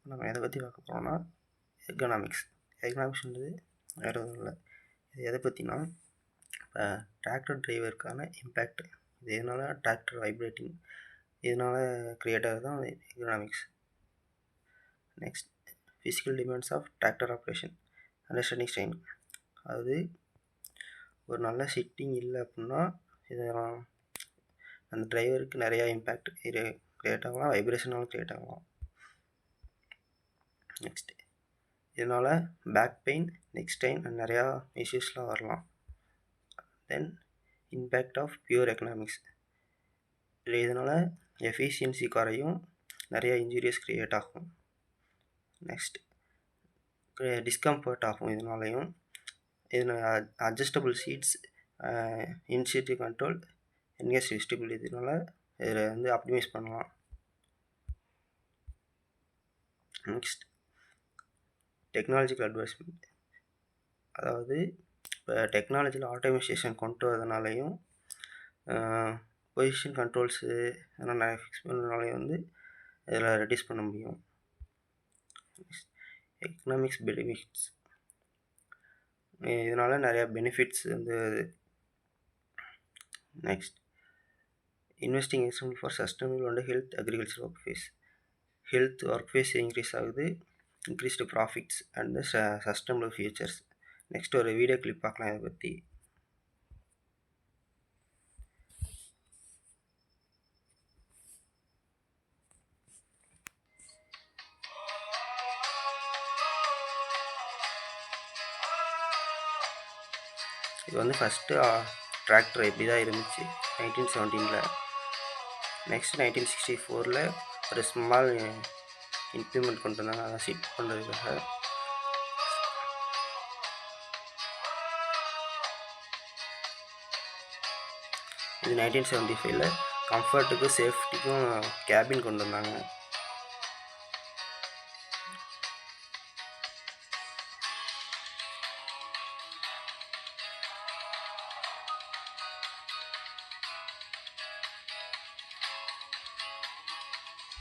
நம்ம எதை பற்றி பார்க்க போகிறோம்னா எர்கனாமிக்ஸ். எர்கனாமிக்ஸ்ன்றது வேறு எதுவும் இல்லை. இது எதை பற்றினா இப்போ டிராக்டர் டிரைவருக்கான இம்பேக்ட், இது எதனால டிராக்டர் வைப்ரேட்டிங், இதனால் க்ரியேட் ஆகுது தான் ergonomics. Next, physical demands of tractor operation, understanding strain. அதாவது ஒரு நல்ல சிட்டிங் இல்லை அப்படின்னா இதெல்லாம் அந்த டிரைவருக்கு நிறையா இம்பேக்ட் க்ரியேட் ஆகலாம், வைப்ரேஷனாலும் க்ரியேட் ஆகலாம். நெக்ஸ்ட்டு, இதனால் back pain, neck strain and நிறையா இஷ்யூஸ்லாம் வரலாம். Then impact of poor economics, இதனால் எஃபிஷியன்சி குறையும், நிறையா இன்ஜூரியஸ் க்ரியேட் ஆகும். நெக்ஸ்ட், டிஸ்கம்ஃபர்ட் ஆகும் இதனாலையும். இதில் adjustable seats, initiative control, encase vestibule, இதனால் இதில் ஆப்டிமைஸ் பண்ணலாம். நெக்ஸ்ட், டெக்னாலஜிக்கல் அட்வான்ஸ்மெண்ட், அதாவது இப்போ டெக்னாலஜியில் ஆட்டோமேஷன் கொண்டு வரதுனாலையும் பொசிஷன் கண்ட்ரோல்ஸு அதெல்லாம் நிறைய ஃபிக்ஸ் பண்ணுறதுனாலையும் இதில் ரெடியூஸ் பண்ண முடியும். எக்கனாமிக்ஸ் பெனிஃபிட்ஸ், இதனால் நிறையா benefits next, investing example for sustainable and health agriculture work force. Health work force increase ஆகுது, increased profits and sustainable futures. Next ஒரு வீடியோ கிளிப் பார்க்கலாம் இதை பற்றி. இது ஃபஸ்ட்டு டிராக்டர் இப்படி தான் இருந்துச்சு 1917. நெக்ஸ்ட் 1964 ஒரு ஸ்மால் இம்ப்ளிமெண்ட் கொண்டு வந்தாங்க, அதை சிட் பண்ணுறதுக்காக. இது 1975 கம்ஃபர்ட்டுக்கும் சேஃப்டிக்கும் கேபின் கொண்டு வந்தாங்க.